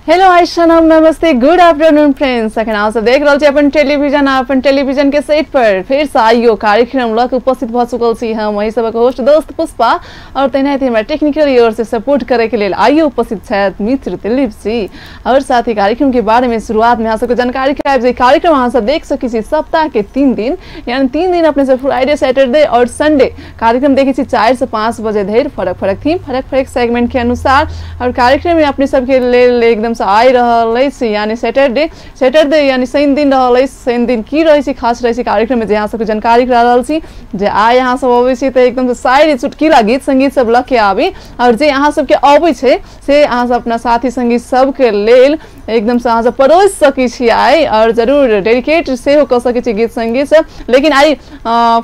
Hello आयशनम, नमस्ते, good afternoon friends. अखन आप सब देख रहल छी अपन टेलीविजन के सेट पर फिर से आइयो कार्यक्रम लग उपस्थित भ चुकल छी हम वही सबक होस्ट दोस्त पुष्पा और तैनाती हमारे टेक्निकल ओर से सपोर्ट करे के लिए आइयो उपस्थित छथि मित्र दिलीप जी। और साथ ही कार्यक्रम के बारे में शुरुआत में अहाँ सबके जानकारी कराएब जे कार्यक्रम अहाँ सब देख सकै छी सप्ताह के 3 दिन, यानी 3 दिन अपने से फ्राइडे, सैटरडे और संडे कार्यक्रम देखे छी 4 से 5 बजे धरि फरक थीम फरक सेगमेंट के अनुसार। और कार्यक्रम में अपने सबके लेल एकदम आई रहल छै, यानी सैटरडे यानी शनि दिन रहल छै। शनि दिन की रहै छै खास रहै छै कार्यक्रम में जे अहाँ सबके जानकारी करा रहल छी जे आइ अहाँ सब अबै छी त एकदम से शायरी चुटकीला गीत संगीत सब लऽ के आबी और जे अहाँ सबके अबै छै से अहाँ सब अपना साथी संगी सबके लेल एकदम से अहाँ सब परोस सकै छी आइ और जरूर डेडिकेट सेहो कऽ सकै छी गीत संगीत सब। लेकिन आई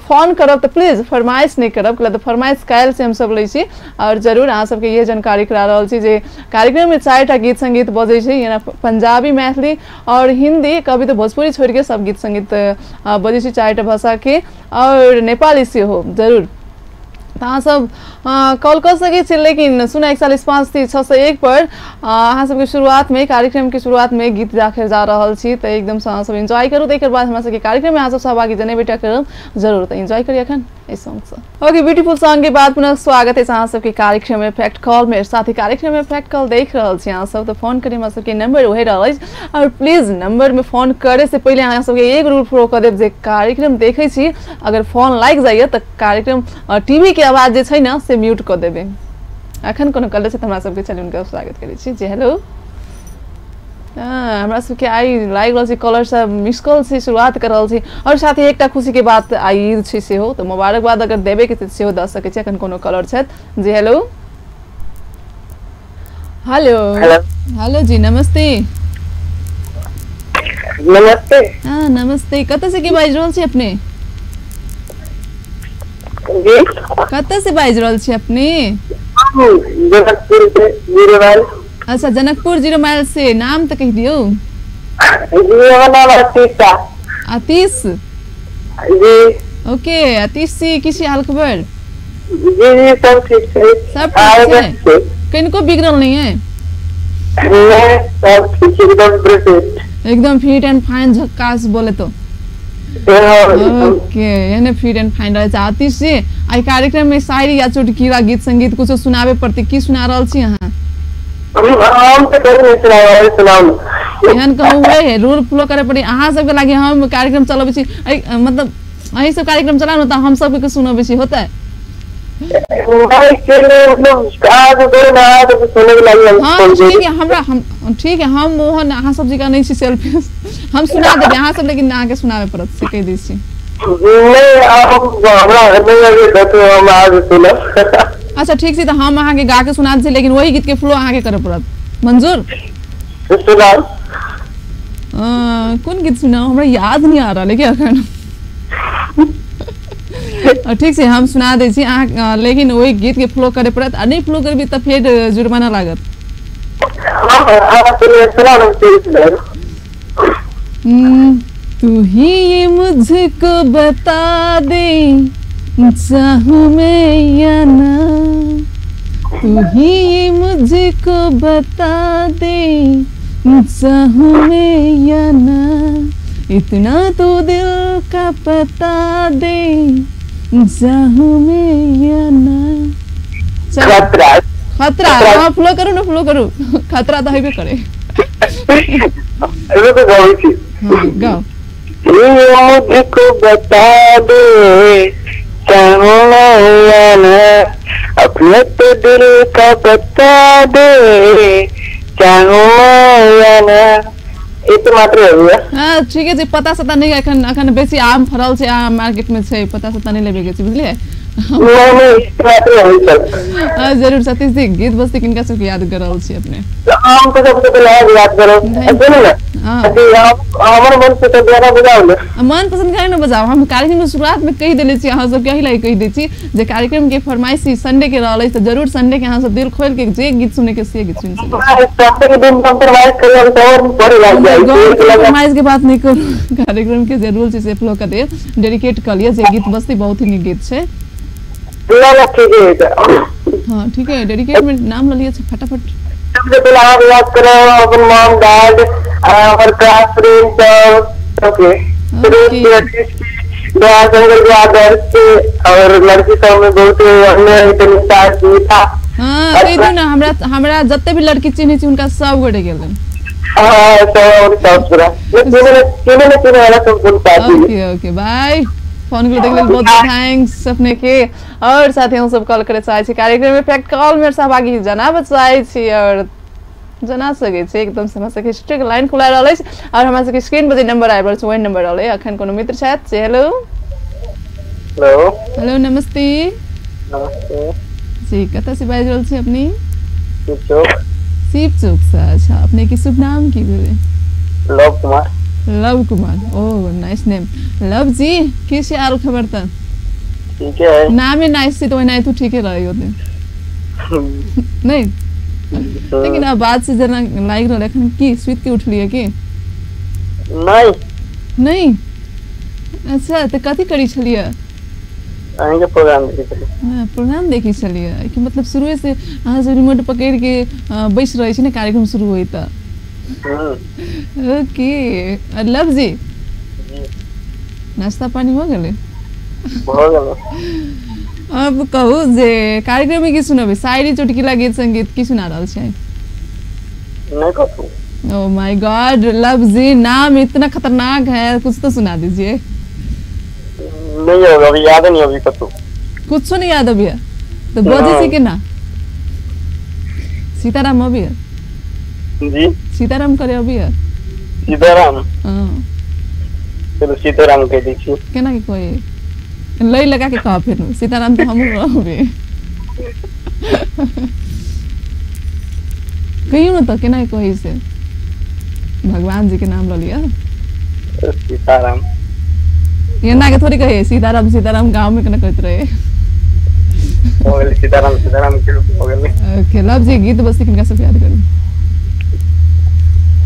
फोन करब तऽ प्लीज फरमाइश नहीं करब, मतलब फरमाइश काल्हि से हम सब लै छी और जरूर अहाँ सबके ये जानकारी करा रहल छी जे कार्यक्रम में 4टा गीत संगीत बजे छै, यानी पंजाबी, मैथिली और हिंदी, कभी तो भोजपुरी छोड़ के सब गीत संगीत बजे छै 4टा भाषा के और नेपाली से हो। जरूर अहाँ सब कॉल कर सकै छी, लेकिन 041453601 पर अहाँ सबके शुरुआत में कार्यक्रम के शुरुआत में गीत राखे जा रहल छी त एकदम से अहाँ सब एंजॉय करू। तकर बाद हमरा सबके कार्यक्रम में अहाँ सब सहभागी जने बेटा करब जरूर, तो एंजॉय करिए अखन इस सॉन्ग से। ओके, ब्यूटीफुल सॉन्ग के बाद पुनः स्वागत है अहाँ सबके कार्यक्रम में फैक्ट कॉल में। साथ ही कार्यक्रम में फैक्ट कॉल देख रहल छी अहाँ सब, तो फोन करे हमरा सबके नंबर वही रहल और प्लीज नंबर में फोन करे से पहले अहाँ सबके एक रूल फॉलो कर देब जे कार्यक्रम देखे छी अगर फोन लाग जाइए तो कार्यक्रम टीवी के आवाज जे छै ना से म्यूट कर देबे। अखन कोनो कॉलर छै त हमरा सबके चलून के स्वागत करै छी। जी हेलो, हमरा सबके आई लाइक रहल छी कॉलर सब मिस कॉल से शुरुआत कर रहल छी और साथ ही एकटा खुशी के बात आई ईद छै से हो, तो मुबारकबाद अगर देबे के से हो द सकै छी। अखन कोनो कॉलर छै। जी हेलो हेलो जी नमस्ते। हाँ नमस्ते, कत से के बाज रहल छी अपने? जी कत से बाज रहल छी अपने? जनकपुर से 0 माइल। अच्छा, जनकपुर 0 माइल से। नाम तो कह दियो। आतिश जी। ओके आतिश जी, किसी हाल खबर? जी सब ठीक है। सब ठीक है, किनको बिगड़ल नहीं है? सब ठीक, एकदम फिट एंड फाइन झक्कास बोले तो। ओके, यानी फिट एंड फाइन रहे। आतिश जी, आई कार्यक्रम में शायरी या चुटकीला गीत संगीत कुछ सुनाबे पड़ती, की सुना रहल छी अहाँ? एहन कहूँ है रूल फॉलो करे पड़ी अहाँ सबके लागे हम कार्यक्रम चलाबे छी, मतलब अही सब कार्यक्रम चलाउ न त हम सबके सुनाबे छी, होता है? हाँ ठीक है, ठीक है, हम मोहन अहाँ सब जगह नहीं छी सेल्फी हम सुना देबे अहाँ सब, लेकिन अहाँ के सुनाबे पड़त से कह दै छी। अच्छा ठीक छै, तो हम अहाँ के गा के सुना दै छी, लेकिन वही गीत के फ्लो अहाँ के करे पड़त। मंजूर? कौन गीत सुनाओ, हमरा याद नहीं आ रहा लेकिन अखन ठीक है हम सुना दै छी अहाँ, लेकिन वही गीत के फ्लो करे पड़त। नहीं फ्लो करबी त फिर जुर्माना लागत। तू ही ये मुझको बता दे चाहूं मैं या ना, तू ही ये मुझको बता दे चाहूं मैं या ना, इतना तो दिल का पता दे चाहूं मैं या ना। खतरा हाँ फ्लो करो ना, फ्लो करो, खतरा तो है करे। हाँ गाओ। मुझको बता दे चाहूं मैं या ना, अपने तो दिल का बता दे चाहूं मैं या ना। हाँ ठीक है जी, पता सता नहीं अखन बेसी आम फरल छै मार्केट में छै, पता सता नहीं लेबे के छै, बुझलिए? जरूर सतीश जी, गीत बजते किनका सबके याद कर रहल छी अपने? हम तो सबसे पहले याद करो सुनो ना, हमर मन से तो गाना बजाओ ना। मन पसंद करे ना बजाओ। हम कार्यक्रम के शुरुआत में कह देले छी अहाँ सब के, एही कह दै छी जे कार्यक्रम के फरमाइश संडे के रहल त जरूर संडे के अहाँ सब दिल खोल के जे गीत सुने के से गीत सुन सके। संडे के दिन हम फरमाइश करियो तो और बड़े लग जाए। फरमाइश के बात नहीं करू, कार्यक्रम के जरूर से फ्लो कर दे, डेडिकेट कर लिया जे गीत बजते बहुत ही नीक गीत छै। ठीक है हाँ ठीक है, डेडिकेट में नाम ले लिया फटाफट। सबसे पहले आप याद करो अपन मॉम डैड और क्लास फ्रेंड्स ओके फिर दुआ संगल के आदर्श के और लड़की सब में बहुत अन्य इतना गीता हां कहि दो ना हमरा जत्ते भी लड़की चिन्हे छी उनका सब गोटे गेलन हां सब पूरा केने वाला सब बोल पाती ओके बाय फोन कर देख बहुत थैंक्स अपने के और साथी हम सब कॉल करे चाहे छी कार्यक्रम में फैक्ट कॉल में सहभागी जनाब चाहे छी और जना सके छी एकदम समझ सके स्ट्रिक लाइन खुला रहल अछि और हमरा सबके स्क्रीन पर जे नंबर आइब रहल छै वही नंबर रहल अखन कोनो मित्र छथि से हेलो हेलो नमस्ते जी कतऽ से बाजि रहल छी अपनी शिव चौक से अच्छा अपने के शुभ नाम की भेलै Lav Kumar oh nice name Lav ji कैसे आल खबर त ठीक है नाम ही नाइस से तो नहीं तो ठीक है रही होते नहीं लेकिन अब बात से जना लाइक रह एखन की स्वीट के उठलिए की नहीं अच्छा तो कथि करी छलिए अहीं के प्रोग्राम देखै छलिए हां प्रोग्राम देखै छलिए कि मतलब शुरू से अहाँ से रिमोट पकड़ के बैस रहै छी ने कार्यक्रम शुरू होई त ओके लव जी नाश्ता पानी हो गेलै अब कहू जे कार्यक्रम में की सुनबे शायरी चुटकिला गीत संगीत की सुना रहल छै नहीं कहू ओह माय गॉड लव जी नाम इतना खतरनाक है कुछ तो सुना दीजिए नहीं होगा अभी याद नहीं अभी कुछ नहीं याद अभी तो बजे से के ना सीताराम अभी जी सीताराम करे अभी सीताराम हां चलो सीताराम कह दीजिए केना के कोई लई लगा के कह फिर सीताराम तो हम रहबे कहियो न तो केना कोई से भगवान जी के नाम ल लिया सीताराम ये ना के थोड़ी कहे सीताराम सीताराम गांव में केना कहत रहे हो गेल सीताराम सीताराम के हो गेल ओके लव जी गीत बस किनका सब याद करू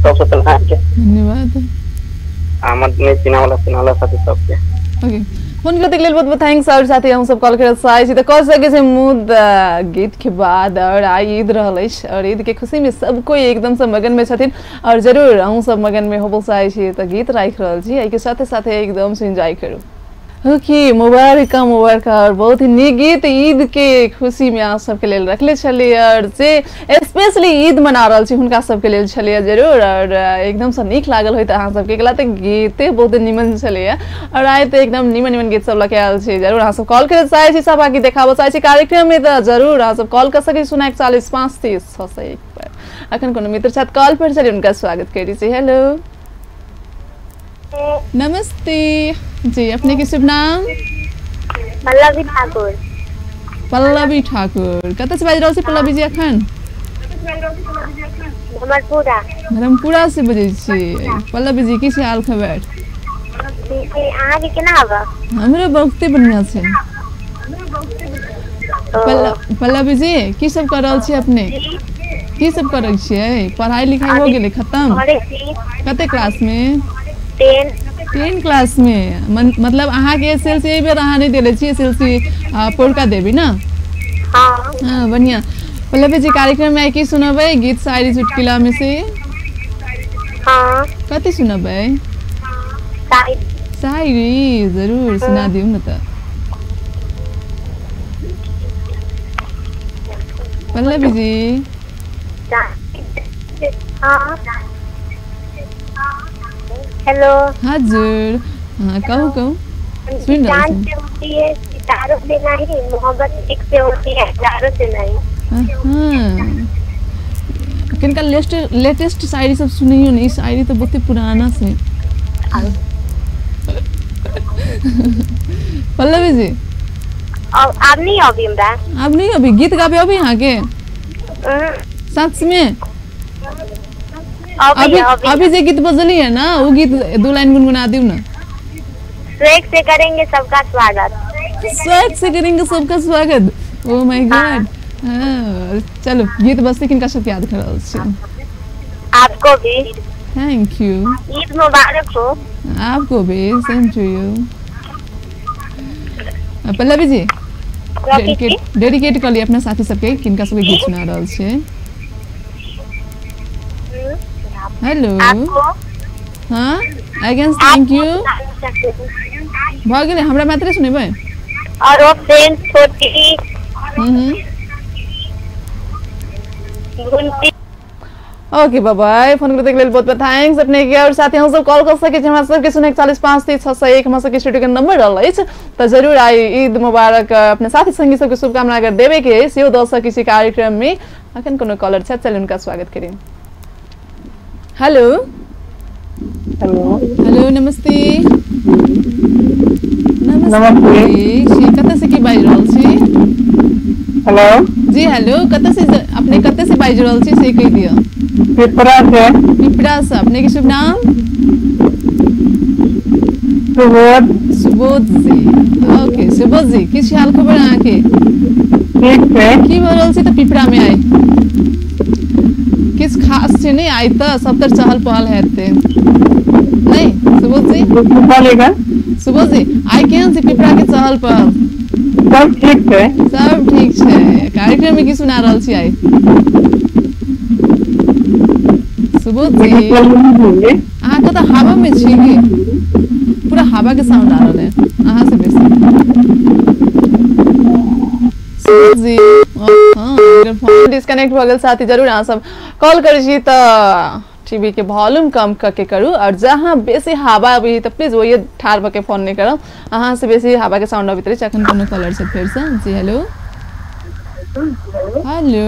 सबसे पहले के धन्यवाद आमद ने चिनावला साथी सबके ओके फोन करते के लिए बहुत बहुत थैंक्स और साथी हम सब कॉल करे चाहे छी त कह सके छै मूड गीत के बाद और आई ईद रहल अछि और ईद के खुशी में सब कोई एकदम से मगन में छथिन और जरूर हम सब मगन में होबो चाहे छी त गीत राख रहल छी एके साथे साथे एकदम से एंजॉय करू ओके मुबारक और बहुत ही नीक गीत ईद के खुशी में आप सबके लेल रखले छलिए और जे स्पेशली ईद मना रहल छी हुनका सबके लेल छलिए जरूर और एकदम से नीक लागल होइत अहाँ सबके गला त गीते बहुत निमन छलिए और आइ त एकदम निमन गीत सब लके आयल छी जरूर अहाँ सब कॉल करे चाहे छी सहभागी देखाबो चाहे छी कार्यक्रम में त जरूर अहाँ सब कॉल कर सके 0414530 पर अखन कोनो मित्र साथ कॉल पर छलिए उनका स्वागत करी छी हेलो नमस्ते जी अपने के शुभ नाम पल्लवी ठाकुर कत से बाज रहल छी पल्लवी जी अखन धर्मपुरा से बजै छी पल्लवी जी की हाल खबर अहाँ के केना हबा हमरे बहुते बढ़िया छै पल्लवी जी की सब कर रहल छी अपने की सब कर रहल छियै पढ़ाई लिखाई हो गेलै खत्म कते क्लास में 10 क्लास में मतलब अहाँ के एसएलसी ए बेर अहाँ नहीं देले छी एसएलसी पोरका देबी ना हां बढ़िया पल्लवी जी कार्यक्रम में की सुनबै गीत शायरी चुटकिला में से हां कथि सुनबै शायरी जरूर सुना दियौ न त पल्लवी जी हां हेलो हजुर हाँ कहू सुन रहा हूँ होती है सितारों से नहीं मोहब्बत एक से होती है हजारों से नहीं किनका लेटेस्ट शायरी सब सुनियो नहीं शायरी तो बहुत पुराना से पल्लवी जी अब नहीं अभी हमरा अब नहीं अभी गीत गाबे अभी यहाँ के सच में अभी जे गीत बजली है ना वो गीत 2 लाइन गुनगुना दियो ना स्वेग से करेंगे सबका स्वागत स्वेग से करेंगे सबका स्वागत ओह माय गॉड चलो गीत बजते किनका सब याद कर रहल छी आपको भी थैंक यू ईद मुबारक हो आपको भी same to you Pallavi ji dedicate कर लिए अपना साथी सबके किनका सब गीत सुना रहल छी हेलो आपको हाँ अगेन थैंक यू भ गेलै हमरा मात्रै सुनेबै और वो फ्रेंड छोटी घुंटी ओके बाय फोन करते के लिए बहुत बहुत थैंक्स अपने के और साथी हम सब कॉल कर सके हमरा सबके 041533601 हमरा सबके स्टूडियो के नंबर रहल अछि त जरूर आई ईद मुबारक अपने साथी संगी सबके शुभकामना अगर देवे के है सेहो दर्शक इसी कार्यक्रम में अखन कोनो कॉलर छ चलिए उनका स्वागत करें हेलो हेलो हेलो नमस्ते नमस्ते जी कतऽ से की बाजि रहल छी हेलो जी हेलो कतऽ से अपने कतऽ से बाजि रहल छी से कहि दिअ पिपरा से अपने के शुभ नाम सुबोध जी ओके सुबोध जी किस हाल खबर अहाँके ठीक है की भऽ रहल छै तऽ पिपरा में आइ किस खास छै नहीं आइ तऽ सब तर चहल पहल हेतै नहीं सुबोध जी बोलेगा सुबोध जी आइ केहन छै पिपरा के चहल पहल सब ठीक है सब ठीक छै कार्यक्रम में की सुना रहल छी आइ सुबोध जी अहाँ कतऽ हवा में छी की पूरा हवा के साउंड आ रहल है अहाँ से बेसी सुबोध जी हाँ अगर फोन डिस्कनेक्ट भ गेल साथी जरूर अहाँ सब कॉल करै छी तऽ टीवी के वॉल्यूम कम करके करू और जहाँ बेसी हवा अभी तो प्लीज वही ठार भके फोन नहीं करब अहाँ से बेसी हवा के साउंड अभी तक अखन कोनो कॉलर से फिर से जी हेलो हेलो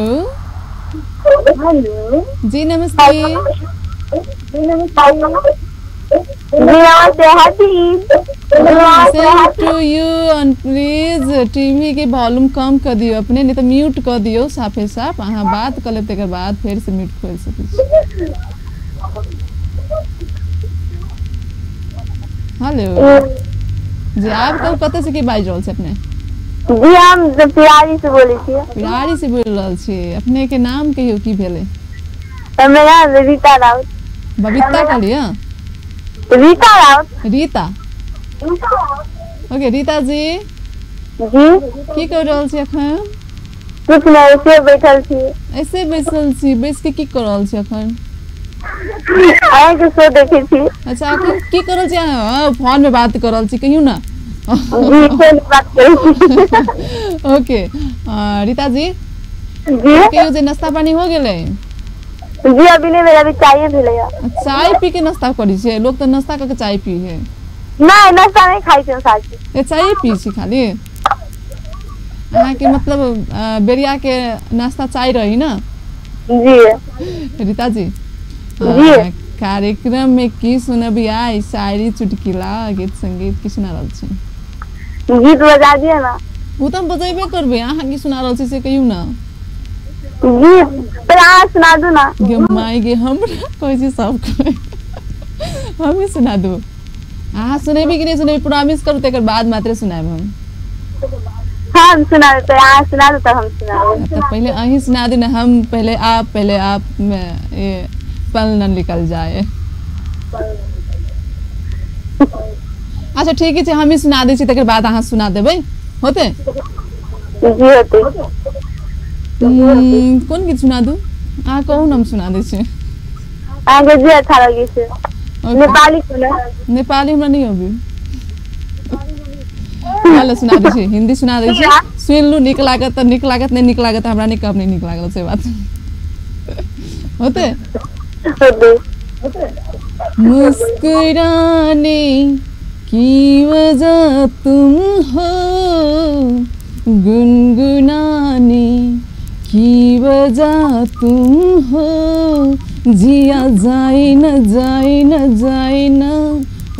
जी नमस्ते same to you and please TV के वॉल्यूम कम कर दियो अपने नहीं तो म्यूट कर दियो साफे साफ अहाँ बात कर लेब तकर बाद फिर से म्यूट खोल सकै छी हेलो जी आप कब कतऽ से की बाजि रहल छी अपने जी हम पिरारी से बोले छियै पिरारी से बोल रहल छी अपने के नाम कहियो की भेले मेरा रीता राउत बबीता कहलिए रीता राउत रीता ओके रीता जी जी की कर रहल छी अखन कुछ नहीं ऐसे बैठल छी ऐसे बैसल छी बैस के की कर रहल छी अखन अहाँ के शो देखे छी अच्छा अखन की कर रहल छी अहाँ फोन में बात कर रहल छी कहियो ना जी फोन बात करै छी ओके रीता जी जी कहियो जे नाश्ता पानी हो गेलै जी अभी नहीं मेरा अभी चाय भेलैया चाय पी के नाश्ता करै छै लोग तो नाश्ता करके चाय पी है नहीं नाश्ता नहीं खाई छी साथी ए चाय पी छी खाली अहाँ के मतलब बेरिया के नाश्ता चाय रही ना जी रीता जी जी कार्यक्रम में की सुनबी आई शायरी चुटकिला गीत संगीत की सुना रहल छी गीत बजा दिए ना वो तो हम बजेबे करबे अहाँ की सुना रहल छी से कहियो ना गीत पहले अहाँ सुना दू ना गे माई गे हमरा कहै छी सब कोई हम ही सुना दू अहाँ सुनेबी कि नहीं सुनेबी प्रॉमिस करू तकर बाद मात्र सुनाएब हम हम सुना देते अहाँ सुना दो तो हम सुना तो पहले अहीं सुना दे ना हम पहले आप में ये पल न निकल जाए अच्छा ठीक है हम ही सुना दै छी तकर बाद अहाँ सुना देबै होते जी होते कोन गीत सुना दू अहाँ कहू ना हम सुना दै छी अहाँ के जे अच्छा लगे से नेपाली सुना नेपाली हमरा नहीं अभी वाला सुना दै छी हिंदी सुना दै छी सुन लू निक लागत त निक लागत नहीं निक लागत हमरा नहीं कब नहीं निक लागल से बात होते मुस्कुराने की वजह तुम हो गुनगुनाने की वजह तुम हो जिया जाए न जाए न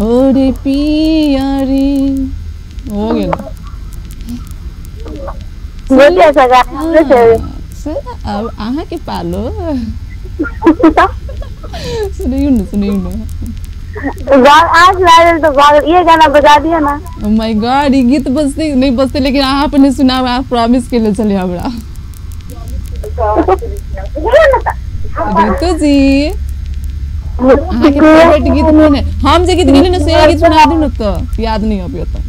और पियारी हो गेल अब अहाँ के पालो सुनियो ना आज लाइल तो ये गाना बजा दिया ना ओ माय गॉड ये गीत बजते नहीं बजते लेकिन अहाँ अपने सुनाओ आप प्रॉमिस के लिए चले हमरा ऋतु जी अहाँ के फेवरेट गीत कोन है हम जे गीत गेले ना से गीत सुना दू न तो याद नहीं अबियो तो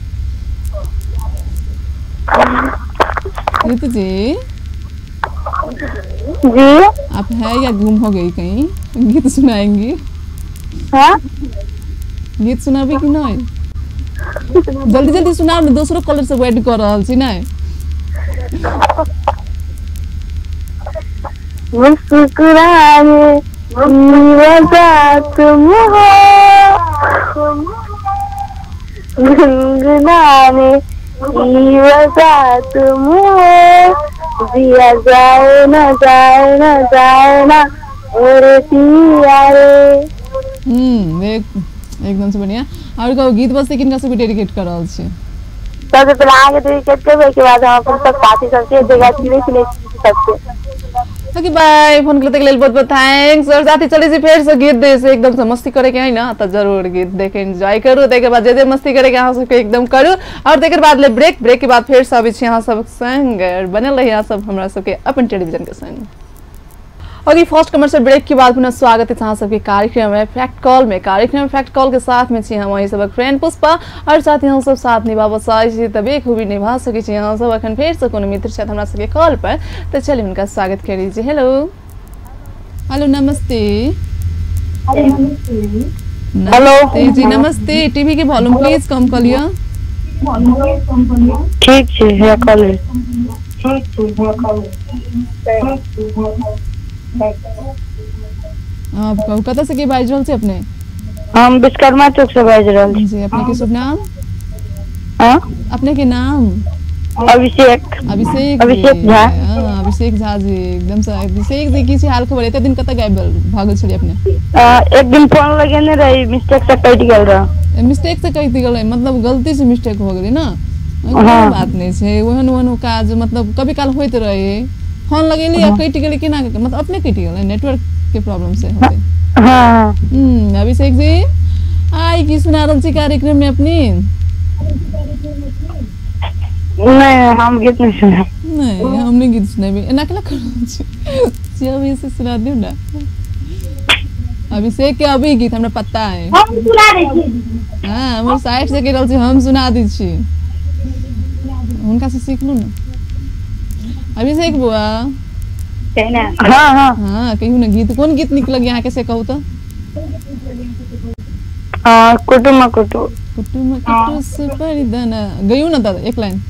ऋतु जी आप है या गुम हो गई कहीं? गीत सुनाएंगी? हाँ गीत सुनाबी कि नहीं? जल्दी जल्दी सुनाओ ना, दूसरो कॉलर से वेट कर रहल छी ना। मुस्कुराए तुम हो, गुनगुनाने की वजह तुम हो, दिया जाए ना जाए ना जाए ना और पिया रे। एकदम से बढ़िया। और कहो गीत बजते किनका से डेडिकेट कर रहल छी? सबसे पहले आगे डेडिकेट करबे के बाद हम अपन सब साथी सबके जगह चिने चिने सबके। Okay bye. फोन करते के लिए बहुत बहुत थैंक्स। और साथी चले जी फिर से गीत दे से एकदम से मस्ती करे के है ना, तो जरूर गीत देख के एंजॉय करू। देखे बाद जे मस्ती करे के अहाँ सबके एकदम करू। और देखे बाद ले ब्रेक के बाद फिर से अभी यहाँ सब संग बनल रही यहाँ सब हमरा सबके अपन टेलीविजन के संग। और ये फर्स्ट कमर्शियल ब्रेक के बाद पुनः स्वागत है अहाँ सबके कार्यक्रम है फैक्ट कॉल में। कार्यक्रम फैक्ट कॉल के साथ में छी हम वही सबक फ्रेंड पुष्पा और साथ यहाँ सब साथ निभाव चाहे तभी खूबी निभा सके छी यहाँ सब। अखन फिर से कोनो मित्र छथि हमरा सबके कॉल पर, तो चलिए उनका स्वागत कर लीजिए। हेलो हेलो नमस्ते। हेलो जी नमस्ते। टीवी के वॉल्यूम प्लीज कम कर लिया। ठीक छै है कॉल। आप कहू कतऽ से की बाजि रहल छी अपने? हम विश्वकर्मा चौक से बाजि रहल छी। जी अपने के शुभ नाम? हाँ अपने के नाम? अभिषेक अभिषेक झा। अभिषेक झा जी एकदम से। अभिषेक जी की हाल खबर? एते दिन कतऽ गायब भागल छलिए अपने? एक दिन फोन लगेने रही, मिस्टेक से कटि गेल रहा। मिस्टेक से कटि गेल मतलब गलती से मिस्टेक हो गेलै ना? कोई बात नहीं छै, ओहन काज मतलब कभी काल होइत रहे। फोन लगेली आ कटि गेलै केना? मतलब अपने कटि गेलै नेटवर्क के प्रॉब्लम से होते। हाँ अभिषेक जी आई की सुना रहल छी कार्यक्रम में अपनी? नहीं हम गीत नहीं सुना। नहीं हम नहीं गीत सुनेबे। एना केला कर रहल छी? अभी से सुना दियो ना। अभिषेक के अभी गीत हमरा पता है। हम सुना दै छी। हां हमर साइड से कह रहल छी हम सुना दै छी। उनका से सीख लो ना। अभिषेक बुआ हाँ कहियो ना गीत कोन गीत निक लगे यहाँ के से कहू तो? कुटुम कुटु सुपरिदना गयू ना दादा एक लाइन।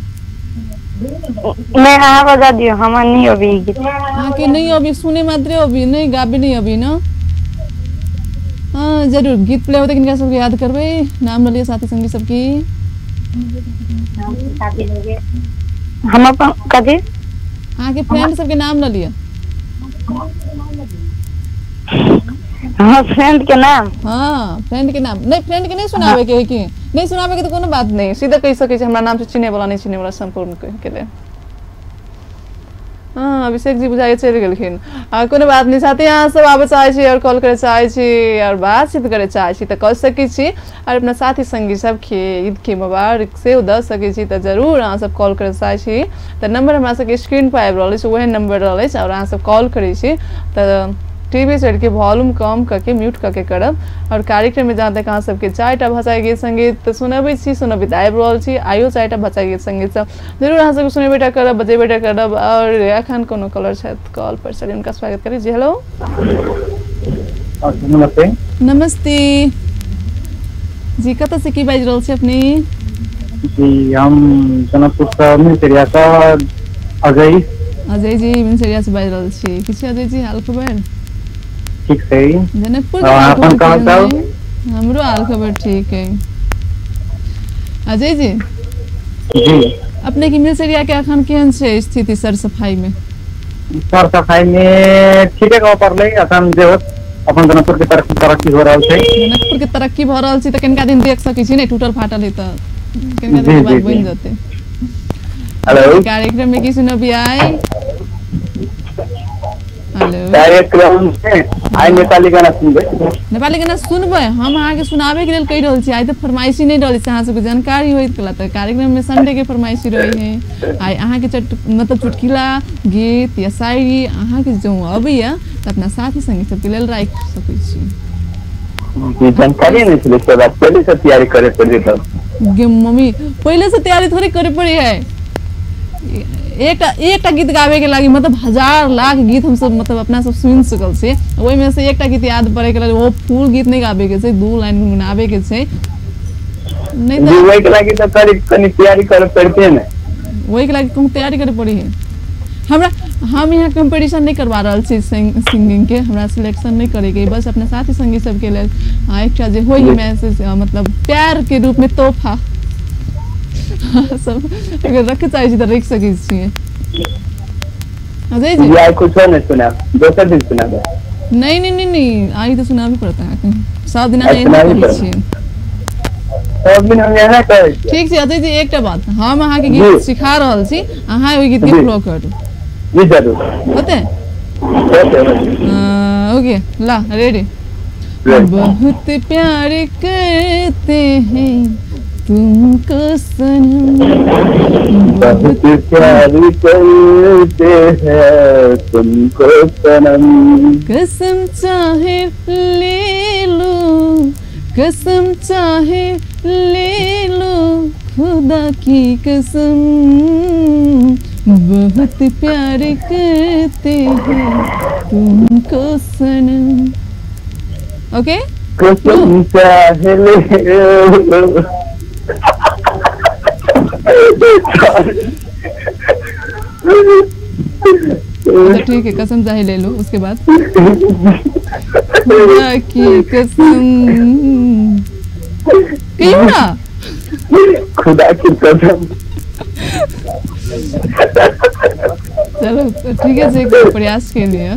नहीं हाँ बजा दियो, हमार नहीं अभी गीत। हाँ के नहीं अभी सुने मात्रे अभी नहीं गाबे नहीं अभी ना। हाँ जरूर गीत प्ले होते किनका सबके याद करबे। नाम ले लिए साथी संगी सबकी? हम अपन कथी? हाँ के फ्रेंड सबके नाम ले लिया। हाँ फ्रेंड के नाम? हाँ फ्रेंड के नाम। नहीं फ्रेंड के नहीं सुनावे के है कि नहीं सुनावे के तो कोनो बात नहीं, सीधा कह सके छी हमरा नाम से चिने वाला नहीं चिने वाला संपूर्ण कह के ले। हाँ अभिषेक जी बुझाइए चलि गेलखिन। कोनो बात नहीं साथी यहाँ सब आबे चाहे छी और कॉल करे चाहे छी और बातचीत करे चाहे छी तो कर सके छी। और अपना साथी संगी सबके ईद के मुबारक से दे सके छी तो जरूर अहाँ सब कॉल करे चाहे छी तो नंबर हमरा सबके स्क्रीन पर आबि रहल अछि वही नंबर रहल अछि और अहाँ सब कॉल करे छी तो टीवी सेट के वॉल्यूम कम करके म्यूट करके करब। और कार्यक्रम में जहाँ तक अहाँ सबके 4टा भाषा गीत संगीत सुनबे छी सुनबित आबि रहल छी। आइयो 4टा भाषा गीत संगीत सब जरूर अहाँ सबके सुनेबेटा करब बजेबेटा करब। और एखन कोनो कॉलर छथि कॉल पर चलिए उनका स्वागत करी। जी हेलो नमस्ते। नमस्ते जी कतऽ से की बाजि रहल छी अपने? जी हम जनकपुर से मिनसरिया से अजय। अजय जी मिनसरिया से बाजि रहल छी। किछ अजय जी हाल खबर? ठीक है। जनकपुर अपन कहाँ जाओ? हमरो हाल खबर ठीक है। अजय जी अपने की मिलसरिया के अखन केहन छै स्थिति सर सफाई में? सर सफाई में ठीक है कह पड़ले अखन जे अपन जनकपुर के तरक्की हो रहल छै। जनकपुर के तरक्की भ रहल छै त कनका दिन देख सकै छी नै टूटल फाटल है त कनका दिन बाद बन जते। हेलो कार्यक्रम में की सुनबी आइ? हेलो कार्यक्रम में आइ नेपाली गाना सुनबे। नेपाली गाना सुनबे? हम अहाँ के सुनाबे के लेल कहि रहल छी। आइ त फरमाइशी नहीं रहल छै अहाँ सबके जानकारी होइत कला त कार्यक्रम में संडे के फरमाइशी रही है। आइ अहाँ के मतलब चुटकिला गीत या शायरी अहाँ के जो अबैया त अपना साथी संगी सबके लेल राख सकै छी। जानकारी नहीं छले से बात पहले से तैयारी करे पड़े त। गे मम्मी पहले से तैयारी थोड़ी करे पड़ी है। एकटा गीत गावे के लागि मतलब हजार लाख गीत हम सब मतलब अपना सब सुन सकल छै, ओहि में से एकटा गीत याद पड़े के लागि वो फुल गीत नहीं गावे के छै, 2 लाइन गुनगुनावे के छै। नहीं तो वही के लागि तो कनी तैयारी करे पड़ते है ना, वही के लागि कम तैयारी करे पड़ी है। हम यहाँ कंपटीशन नहीं करवा रहा छी सिंगिंग के, हमरा सिलेक्शन नहीं करे के, बस अपने साथी संगी सब के लेल एकटा जे होई मैसेज मतलब प्यार के रूप में तोहफा सब अगर रख चाहिए तो रख सके छिए। अजय जी यार कुछ नहीं सुना, दूसरा दिन सुना दो। नहीं आई तो सुना भी पड़ता है, सब दिन आई नहीं छी, सब दिन हम यहाँ करे। ठीक छै अजय जी, एकटा बात हम अहाँ के गीत सिखा रहल छी, अहाँ ओइ गीत के फ्लो करू। जी जरूर होते ओके ला रेडी। बहुत प्यार करते हैं तुमको सनम, बहुत प्यार करते हैं तुमको सनम, कसम चाहे ले लो, कसम चाहे ले लो, खुदा की कसम, बहुत प्यार करते हैं तुमको सनम। ओके कसम चाहे ले लो। तो ठीक है, कसम चाहे ले लो, उसके बाद खुदा की कसम क्यों ना, खुदा की कसम। चलो ठीक है से प्रयास के लिए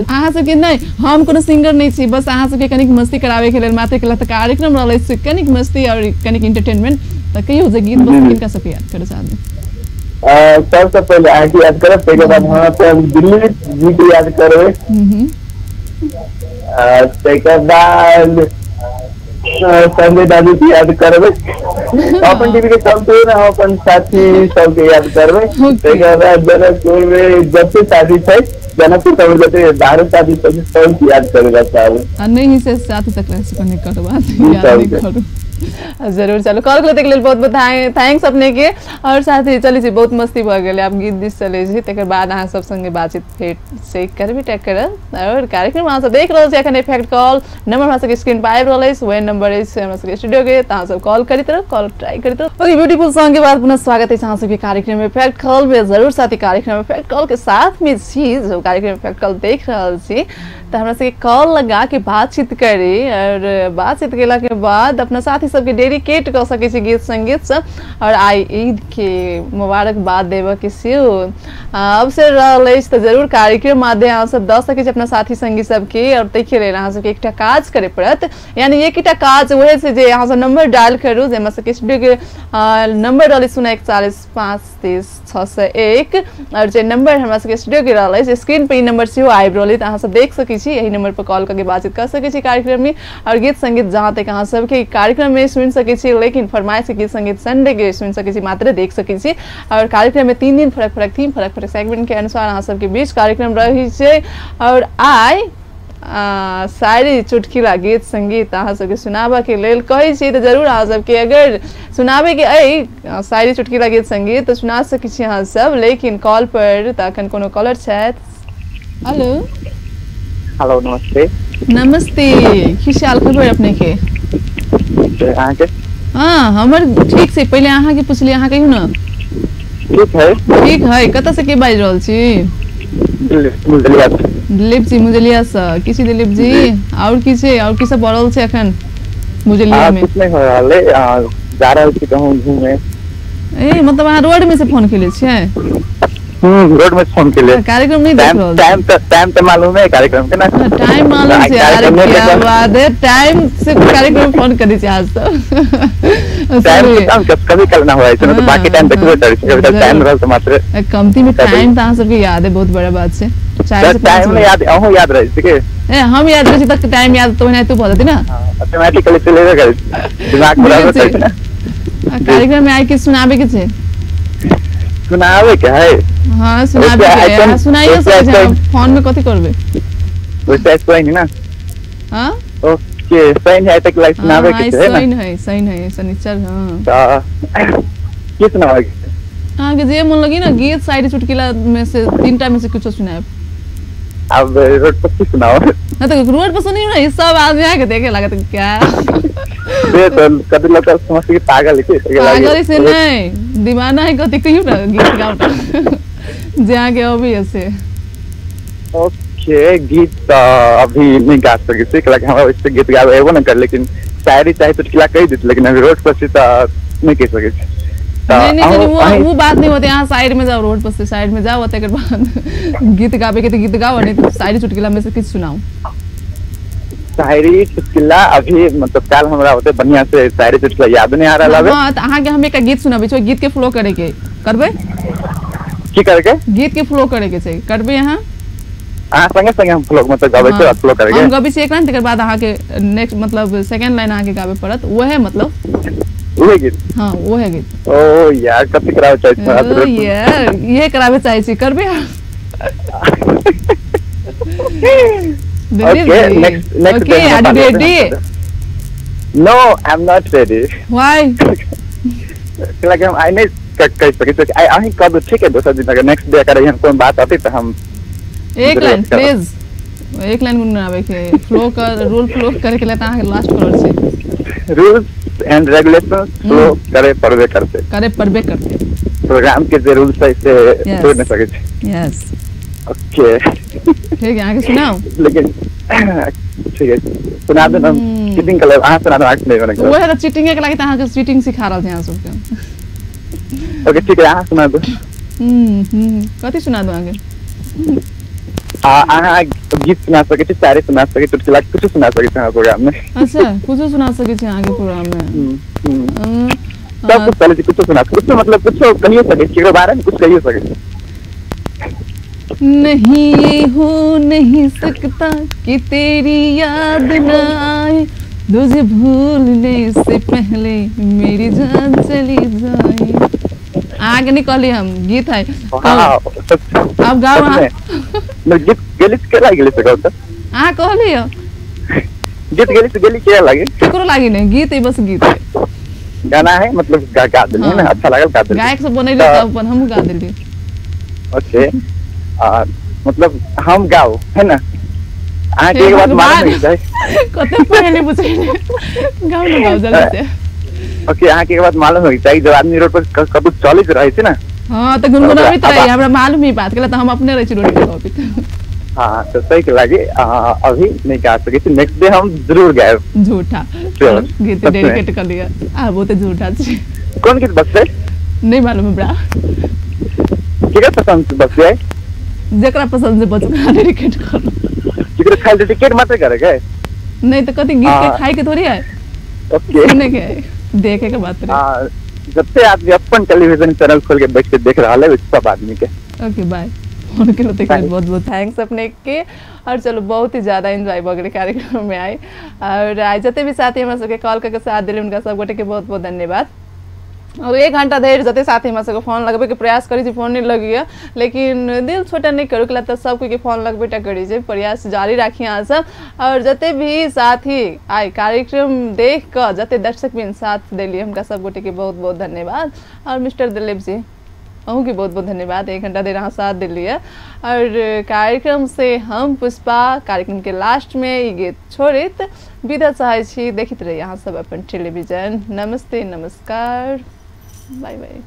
अहाँ सबके नहीं, हम कोनो सिंगर नहीं छी, बस अहाँ सबके कनिक मस्ती करावे के लेल मात्र के लिए कार्यक्रम रहले छै, कनिक मस्ती और कनिक एंटरटेनमेंट। त कहियो जे गीत बस किनका सबके याद करे चाहते? सबसे पहले आके याद करब, तकर बाद हम पे दिल्ली गीत याद करबै, तकर बाद संजय दादी के याद करबै, अपन टीवी के चलते ना अपन साथी सबके याद करबै, तकर बाद जनकपुर में जब शादी छै, जनकपुर सब जते बाहर शादी सब याद करबै साहब, नहीं से साथी तक से करने करवा याद नहीं करू जरूर। चलो कॉल करते के लिए बहुत बहुत थैंक्स अपने के, और साथ ही चली छी बहुत मस्ती भ गेले, आप गीत दिस चले छी, तकर बाद अहाँ सब संगे बातचीत फेर से करबी टैग करब, और कार्यक्रम अहाँ सब देख रहल छी एखन इफेक्ट कॉल नंबर हमरा सबके स्क्रीन पर आबि रहल अछि, वही नंबर अछि हमरा सबके स्टूडियो के, त अहाँ सब कॉल करैत रहब, कॉल ट्राई करैत रहब। ओके ब्यूटीफुल सॉन्ग के बाद पुनः स्वागत अछि अहाँ सबके कार्यक्रम में इफेक्ट कॉल में। जरूर साथी कार्यक्रम में इफेक्ट कॉल के साथ में छी, जो कार्यक्रम इफेक्ट कॉल देख रहल छी तो हमरा सबके कॉल लगा के बातचीत करी, और बातचीत केला के बाद अपना साथी सबके डेडिकेट कर सके छी गीत संगीत सब, और आई ईद के मुबारकबाद देव के सेहो अवसर रहल अछि, तो जरूर कार्यक्रम माध्यम अहाँ सब दऽ सकै छी अपना साथी संगी सबके, और ताहि लेल अहाँ सबके एकटा काज करे पड़त, यानी एकटा काज वहे से जे अहाँ सब नंबर डायल करू, जे हमरा सबके स्टूडियो के नंबर रहल 041 530 601, और जे नंबर हमरा सबके स्टूडियो के रहल अछि स्क्रीन पर ई नंबर सेहो आबि रहल अछि, अहाँ सब देख सकै छी, यही नंबर पर कॉल करके बातचीत कर सकै छी कार्यक्रम में, और गीत संगीत जहाँ तक अहाँ सबके कार्यक्रम में सुन सकै छी, लेकिन फरमाइश के गीत संगीत संडे के सुन सकै छी, मात्र देख सकै छी, और कार्यक्रम में 3 दिन फरक फरक थीम फरक फरक सेगमेंट के अनुसार अहाँ सबके बीच कार्यक्रम रही छै, और आई शायरी चुटकिला गीत संगीत अहाँ सबके सुनाबे के लेल कहै छी, तो जरूर अहाँ सबके अगर सुनाबे के अइ शायरी चुटकिला गीत संगीत तो सुना सकै छी अहाँ सब, लेकिन कॉल पर त अखन कोनो कॉलर छथि। हेलो हेलो नमस्ते। नमस्ते, की हाल खबर अपने के? अहाँ के? हाँ हमर ठीक छै, पहले अहाँ के पूछली, अहाँ कहियो ना? ठीक है। ठीक है, कतऽ से के बाजि रहल छी? दिलीप जी मुजलिया से, किसी दिलीप जी, और की छै, और की सब भऽ रहल छै अखन मुजलिया में? कुछ नहीं हो रहल है, जा रहल छी कहूँ घूमे। ए मतलब अहाँ रोड में से फोन केले छियै? रोड में फोन के लिए कार्यक्रम नहीं देख रहा। टाइम तो मालूम है कार्यक्रम के ना? टाइम मालूम से, अरे क्या बात है, टाइम से कार्यक्रम फोन कर दीजिए आज तो। टाइम कभी करना हुआ है, तो बाकी टाइम देखबो करै छी, टाइम रहल तो मात्र कमती में टाइम त अहाँ सबके याद है, बहुत बड़ा बात छै। टाइम में याद अहूँ याद रहे ठीक है? ए हम याद रहे तक टाइम याद तो नहीं, तू बोल देती ना ऑटोमेटिकली चलेबे करे, दिमाग में रहबे करे ना। कार्यक्रम में आइ के सुनाबे के छै? सुनाबे के है? हां सुनाबे के है, सुनाइयो सब फोन में कथि करबे? वैसे कोई नहीं ना। हां ओके, सही है तक लाइक सुनाबे के है ना? सही है शनिचर। हां किस ना अहाँ के जे मन लगी ना गीत शायरी चुटकुला में से 3टा में से कुछ सुनाए। अब रोड पर की सुनाओ। ना तो रोड पर सुनी ना ये सब आदमी आके देखे लगा तो क्या दे तो कभी लगता समझ के पागल है पागल से नहीं दीवाना है कति क्यों ना गीत गाउटा जहाँ के अभी ऐसे। ओके गीत तो अभी नहीं गा सके थे कि हमारा इससे गीत गावे एवं ना कर लेकिन शायरी चाहे चुटकुला कह देते लेकिन अभी रोड पर से तो नहीं कह सके। नहीं वो बात नहीं होती। यहाँ साइड में जाओ रोड पर से साइड में जाओ तक बाद गीत गावे के तो गीत गाओ नहीं तो शायरी चुटकुला में से कुछ सुनाओ। शायरी चुटकुला अभी मतलब काल हमरा होते बढ़िया से शायरी चुटकुला याद नहीं आ रहा है। हां तो अहाँ के हम एक गीत सुनाबे छो गीत के फ्लो करे के करबे की करके गीत के फ्लो करे के छै करबे यहाँ संगे संगे हम फ्लो मतलब गावे के फ्लो करेंगे हम गाबे से एक लाइन तकर बाद अहाँ के नेक्स्ट मतलब सेकंड लाइन आगे गावे पड़त वो है मतलब वो गीत। हां वो है गीत। ओ यार कति करावे चाहिए ओ यार ये करावे चाहिए करबे। Okay, next okay, are you ready? No, I'm not ready. Why? like हम आई नहीं कर सके आई कर दो ठीक है दूसरा दिन अगर नेक्स्ट डे करें हम कोई बात आती तो हम एक लाइन प्लीज एक लाइन गुनगुनावे के फ्लो कर रूल फ्लो करे के लेता है लास्ट कलर से रूल्स एंड रेगुलेशंस फ्लो करे परवे करते प्रोग्राम के जो रूल्स है इसे तोड़ नहीं सके। यस ओके ठीक है आगे सुनाओ लेकिन ठीक है सुना दो ना चीटिंग कलर हां सुना दो आठ नहीं बनेगा वो है चीटिंग के लगे ताहा के चीटिंग सिखा रहल छै यहाँ सबके। ओके ठीक है हां सुना दो कथि सुना दो आगे गीत सुना सके थे सारे सुना सके चुटकुला कुछ सुना सके थे प्रोग्राम में। अच्छा कुछ सुना सके थे आगे प्रोग्राम में सब कुछ पहले से कुछ सुना कुछ मतलब कुछ कहियो सके के बारे में कुछ कहियो सके। नहीं ये हो नहीं सकता कि तेरी याद न आए तुझे भूलने से पहले मेरी जान चली जाए। आगे निकली हम गीत है अब गाओ गीत गेली के लागे से गाओ हां कहलियो गीत गेली के लागे केकरो लागी नहीं गीत है बस गीत है गाना है मतलब गा देली ना अच्छा लागल गा देली गायक से बनैले त अपन हम गा देली। ओके मतलब हम गाओ है ना आगे एक बात मालूम है कते पहले पूछे गाओ ना गाओ जल्दी से। ओके यहाँ के बात मालूम होगी चाहिए जब आदमी रोड पर कबूत चली रही थी ना। हाँ तो गुनगुनावी तो रही हमरा मालूम ही बात के तो हम अपने रही रोड पे कबूत। हाँ तो सही के लगे अभी नहीं गा सके थे नेक्स्ट डे हम जरूर गाए। झूठा गीत डेडिकेट कर लिया वो तो झूठा छे। कौन गीत बस से नहीं मालूम है बड़ा केकरा पसंद बस है जेकरा पसंद से बच डेडिकेट कर केकरा खाली डेडिकेट मत करे के नहीं तो कति गीत के खाई के थोड़ी है ओके सुनने के देखे के बात रहे जब से आदमी अपन टेलीविजन चैनल खोल के बैठ के देख रहा है सब आदमी के। ओके बाय उनके लिए बहुत बहुत थैंक्स अपने के और चलो बहुत ही ज्यादा एंजॉय वगैरह कार्यक्रम में आए और आज जते भी साथी हमरा सबके कॉल करके साथ दिले उनका सब गोटे के बहुत बहुत धन्यवाद। और 1 घंटा देर जते साथी हमरा सबके फोन लगबे के प्रयास करी छी फोन नहीं लगिया लेकिन दिल छोटा नहीं करू के सब कोई के फोन लगबेटा करी छै प्रयास जारी राखी अहाँ सब और जते भी साथी आइ कार्यक्रम देख कर जते दर्शक भी साथ देलिए उनका सब गोटे के बहुत बहुत धन्यवाद। और मिस्टर दिलीप जी अहू के बहुत बहुत धन्यवाद 1 घंटा देर अहाँ साथ दिलिए और कार्यक्रम से हम पुष्पा कार्यक्रम के लास्ट में ये गीत छोड़ित विदा चाहे छी देखित रही अहाँ सब अपन टेलीविजन। नमस्ते नमस्कार बाय बाय।